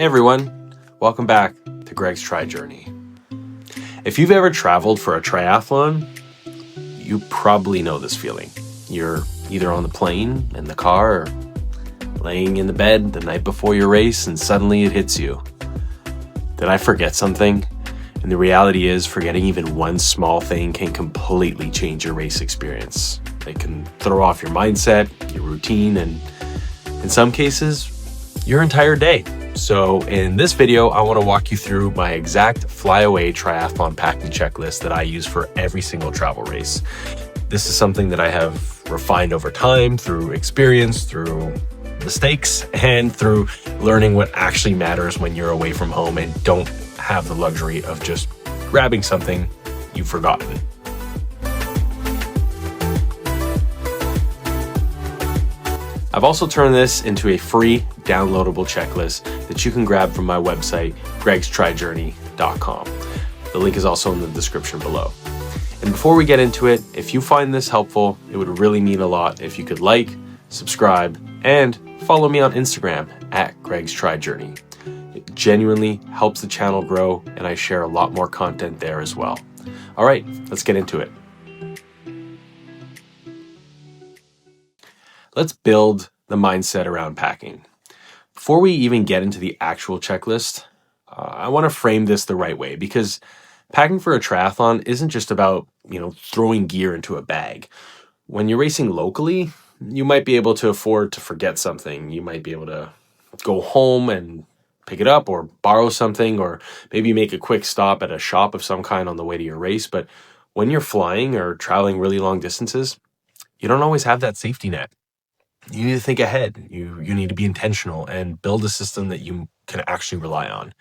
Hey everyone, welcome back to Greg's Tri Journey. If you've ever traveled for a triathlon, you probably know this feeling. You're either on the plane, in the car, or laying in the bed the night before your race and suddenly it hits you. Did I forget something? And the reality is, forgetting even one small thing can completely change your race experience. It can throw off your mindset, your routine, and in some cases, your entire day. So in this video, I want to walk you through my exact Fly-Away Triathlon Packing Checklist that I use for every single travel race. This is something that I have refined over time through experience, through mistakes, and through learning what actually matters when you're away from home and don't have the luxury of just grabbing something you've forgotten. I've also turned this into a free downloadable checklist that you can grab from my website, gregstrijourney.com. The link is also in the description below. And before we get into it, if you find this helpful, it would really mean a lot if you could like, subscribe, and follow me on Instagram at Greg's Tri Journey. It genuinely helps the channel grow, and I share a lot more content there as well. All right, let's get into it. Let's build the mindset around packing. Before we even get into the actual checklist, I want to frame this the right way, because packing for a triathlon isn't just about, throwing gear into a bag. When you're racing locally, you might be able to afford to forget something. You might be able to go home and pick it up or borrow something, or maybe make a quick stop at a shop of some kind on the way to your race. But when you're flying or traveling really long distances, you don't always have that safety net. You need to think ahead. You need to be intentional and build a system that you can actually rely on.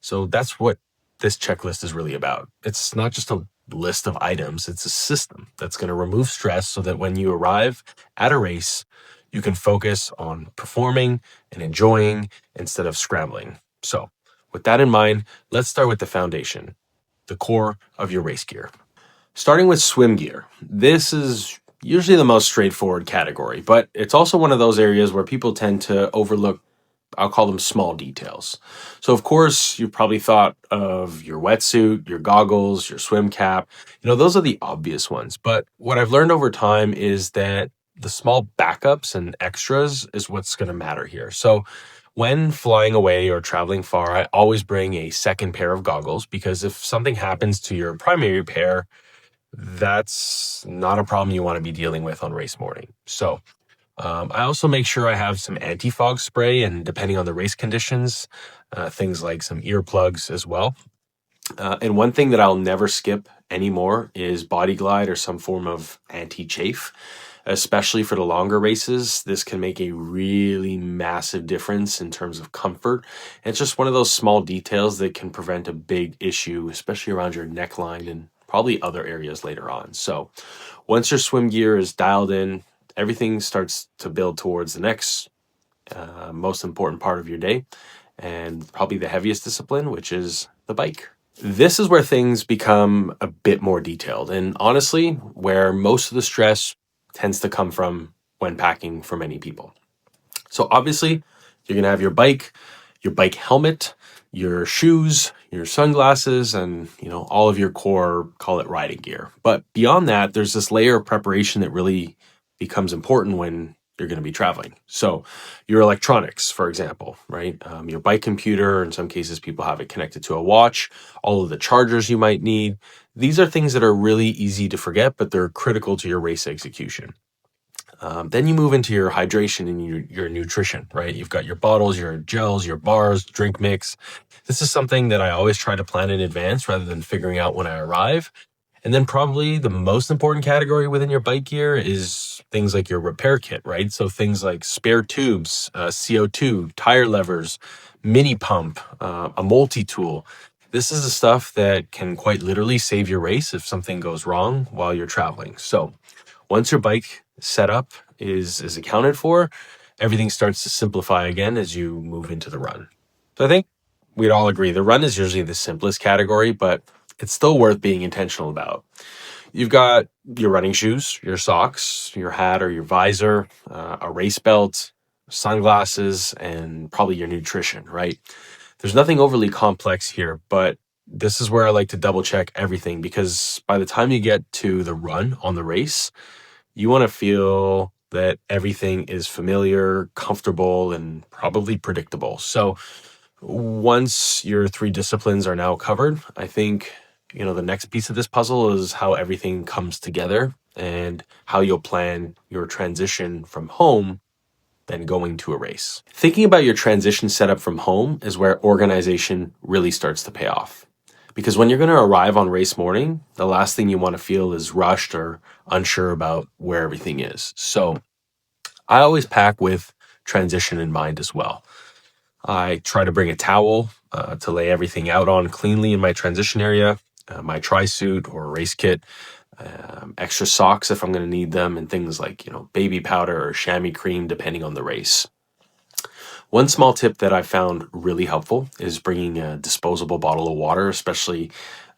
So that's what this checklist is really about. It's not just a list of items. It's a system that's going to remove stress so that when you arrive at a race, you can focus on performing and enjoying instead of scrambling. So with that in mind, let's start with the foundation, the core of your race gear. Starting with swim gear. This is usually the most straightforward category, but it's also one of those areas where people tend to overlook, I'll call them small details. So of course, you've probably thought of your wetsuit, your goggles, your swim cap. Those are the obvious ones. But what I've learned over time is that the small backups and extras is what's going to matter here. So when flying away or traveling far, I always bring a second pair of goggles, because if something happens to your primary pair, that's not a problem you want to be dealing with on race morning. So I also make sure I have some anti-fog spray, and depending on the race conditions, things like some earplugs as well. And one thing that I'll never skip anymore is Body Glide or some form of anti-chafe, especially for the longer races. This can make a really massive difference in terms of comfort. And it's just one of those small details that can prevent a big issue, especially around your neckline and probably other areas later on. So once your swim gear is dialed in, everything starts to build towards the next most important part of your day, and probably the heaviest discipline, which is the bike. This is where things become a bit more detailed, and honestly, where most of the stress tends to come from when packing for many people. So obviously, you're going to have your bike helmet, your shoes, your sunglasses, and all of your core, call it riding gear. But beyond that, there's this layer of preparation that really becomes important when you're going to be traveling. So your electronics, for example, right? Your bike computer, in some cases people have it connected to a watch, all of the chargers you might need. These are things that are really easy to forget, but they're critical to your race execution. Then you move into your hydration and your nutrition, right? You've got your bottles, your gels, your bars, drink mix. This is something that I always try to plan in advance rather than figuring out when I arrive. And then probably the most important category within your bike gear is things like your repair kit, right? So things like spare tubes, CO2, tire levers, mini pump, a multi-tool. This is the stuff that can quite literally save your race if something goes wrong while you're traveling. So once your bike setup is accounted for, everything starts to simplify again as you move into the run. So I think we'd all agree the run is usually the simplest category, but it's still worth being intentional about. You've got your running shoes, your socks, your hat or your visor, a race belt, sunglasses, and probably your nutrition, right? There's nothing overly complex here, but this is where I like to double check everything, because by the time you get to the run on the race, you want to feel that everything is familiar, comfortable, and probably predictable. So once your three disciplines are now covered, I think, the next piece of this puzzle is how everything comes together and how you'll plan your transition from home than going to a race. Thinking about your transition setup from home is where organization really starts to pay off. Because when you're going to arrive on race morning, the last thing you want to feel is rushed or unsure about where everything is. So I always pack with transition in mind as well. I try to bring a towel to lay everything out on cleanly in my transition area, my tri-suit or race kit, extra socks if I'm going to need them, and things like, baby powder or chamois cream, depending on the race. One small tip that I found really helpful is bringing a disposable bottle of water, especially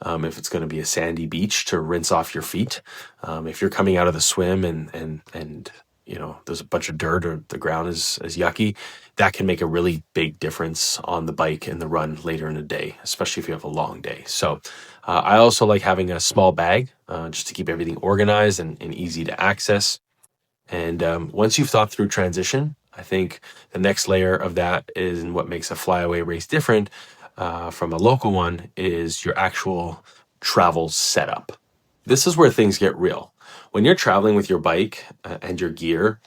if it's going to be a sandy beach, to rinse off your feet. If you're coming out of the swim and there's a bunch of dirt or the ground is yucky, that can make a really big difference on the bike and the run later in the day, especially if you have a long day. So I also like having a small bag just to keep everything organized and easy to access. And once you've thought through transition, I think the next layer of that is, and what makes a flyaway race different from a local one, is your actual travel setup. This is where things get real. When you're traveling with your bike and your gear,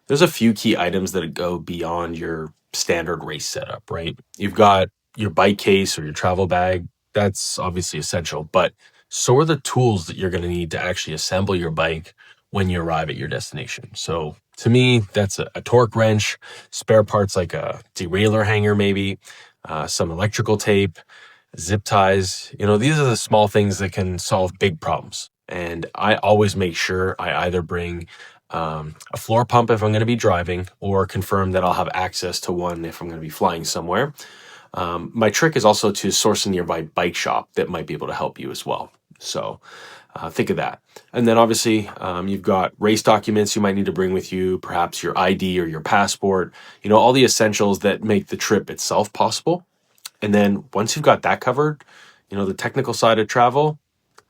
there's a few key items that go beyond your standard race setup, right? You've got your bike case or your travel bag. That's obviously essential, but so are the tools that you're going to need to actually assemble your bike when you arrive at your destination. So to me, that's a torque wrench, spare parts like a derailleur hanger, maybe some electrical tape, zip ties. These are the small things that can solve big problems. And I always make sure I either bring a floor pump if I'm going to be driving, or confirm that I'll have access to one if I'm going to be flying somewhere. My trick is also to source a nearby bike shop that might be able to help you as well. So think of that. And then obviously you've got race documents you might need to bring with you, perhaps your ID or your passport, all the essentials that make the trip itself possible. And then once you've got that covered, the technical side of travel,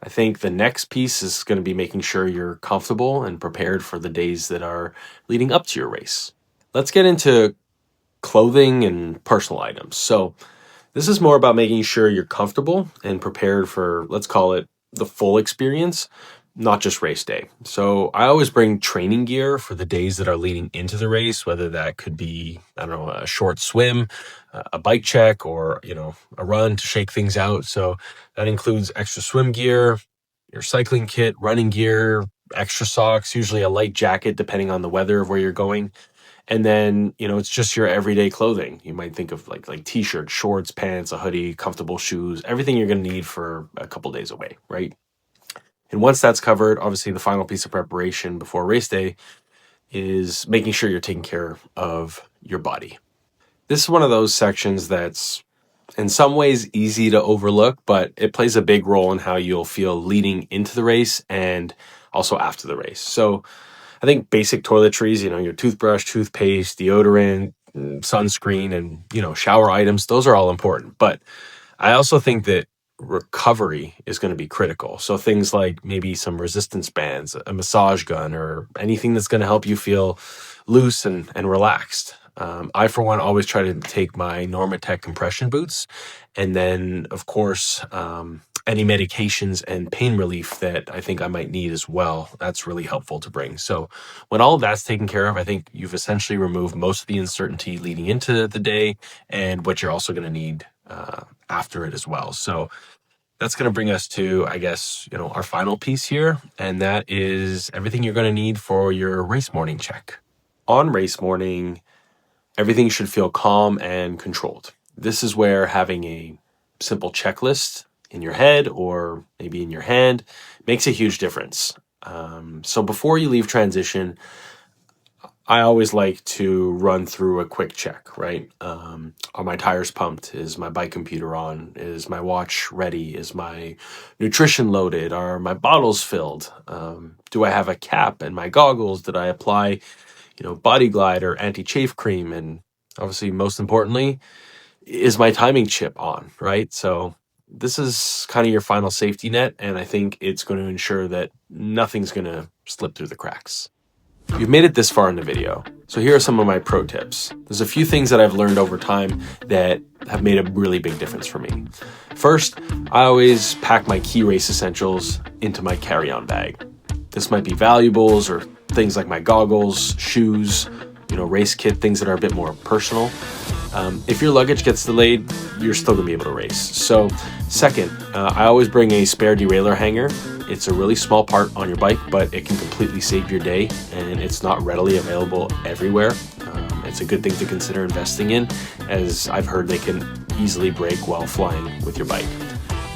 I think the next piece is going to be making sure you're comfortable and prepared for the days that are leading up to your race. Let's get into clothing and personal items. So this is more about making sure you're comfortable and prepared for, let's call it, the full experience, not just race day. So I always bring training gear for the days that are leading into the race, whether that could be, a short swim, a bike check, or, a run to shake things out. So that includes extra swim gear, your cycling kit, running gear, extra socks, usually a light jacket, depending on the weather of where you're going. And then, it's just your everyday clothing. You might think of like t-shirts, shorts, pants, a hoodie, comfortable shoes, everything you're going to need for a couple days away, right? And once that's covered, obviously the final piece of preparation before race day is making sure you're taking care of your body. This is one of those sections that's in some ways easy to overlook, but it plays a big role in how you'll feel leading into the race and also after the race. So I think basic toiletries, your toothbrush, toothpaste, deodorant, sunscreen, and, shower items, those are all important. But I also think that recovery is going to be critical. So things like maybe some resistance bands, a massage gun, or anything that's going to help you feel loose and relaxed. I, for one, always try to take my Normatec compression boots. And then, of course, any medications and pain relief that I think I might need as well. That's really helpful to bring. So when all of that's taken care of, I think you've essentially removed most of the uncertainty leading into the day and what you're also going to need after it as well. So that's going to bring us to, I guess, our final piece here. And that is everything you're going to need for your race morning check. On race morning, everything should feel calm and controlled. This is where having a simple checklist in your head or maybe in your hand makes a huge difference. So before you leave transition, I always like to run through a quick check, right? Are my tires pumped? Is my bike computer on? Is my watch ready? Is my nutrition loaded? Are my bottles filled? Do I have a cap and my goggles? Did I apply, body glide or anti-chafe cream? And obviously, most importantly, is my timing chip on, right? So this is kind of your final safety net, and I think it's going to ensure that nothing's going to slip through the cracks. You've made it this far in the video, so here are some of my pro tips. There's a few things that I've learned over time that have made a really big difference for me. First, I always pack my key race essentials into my carry-on bag. This might be valuables or things like my goggles, shoes, race kit, things that are a bit more personal. If your luggage gets delayed, you're still gonna be able to race. So second, I always bring a spare derailleur hanger. It's a really small part on your bike, but it can completely save your day, and it's not readily available everywhere. It's a good thing to consider investing in, as I've heard they can easily break while flying with your bike.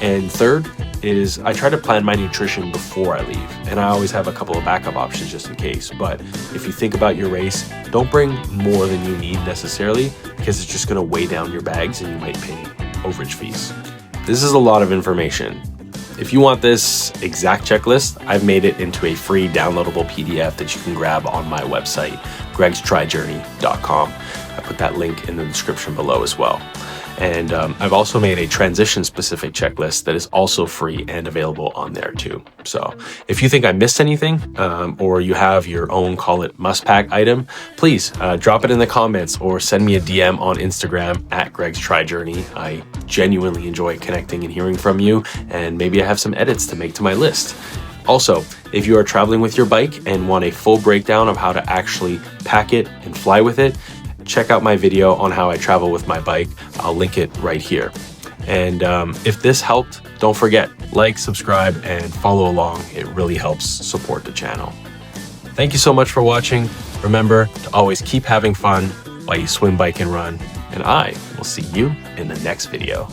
And third is I try to plan my nutrition before I leave, and I always have a couple of backup options just in case. But if you think about your race, don't bring more than you need necessarily, because it's just going to weigh down your bags and you might pay overage fees. This is a lot of information. If you want this exact checklist, I've made it into a free downloadable PDF that you can grab on my website, gregstrijourney.com. I put that link in the description below as well. And I've also made a transition specific checklist that is also free and available on there too. So if you think I missed anything, or you have your own call it must pack item, please drop it in the comments or send me a DM on Instagram at Greg's Tri Journey. I genuinely enjoy connecting and hearing from you, and maybe I have some edits to make to my list. Also, if you are traveling with your bike and want a full breakdown of how to actually pack it and fly with it, check out my video on how I travel with my bike. I'll link it right here. And if this helped, don't forget, like, subscribe, and follow along. It really helps support the channel. Thank you so much for watching. Remember to always keep having fun while you swim, bike, and run. And I will see you in the next video.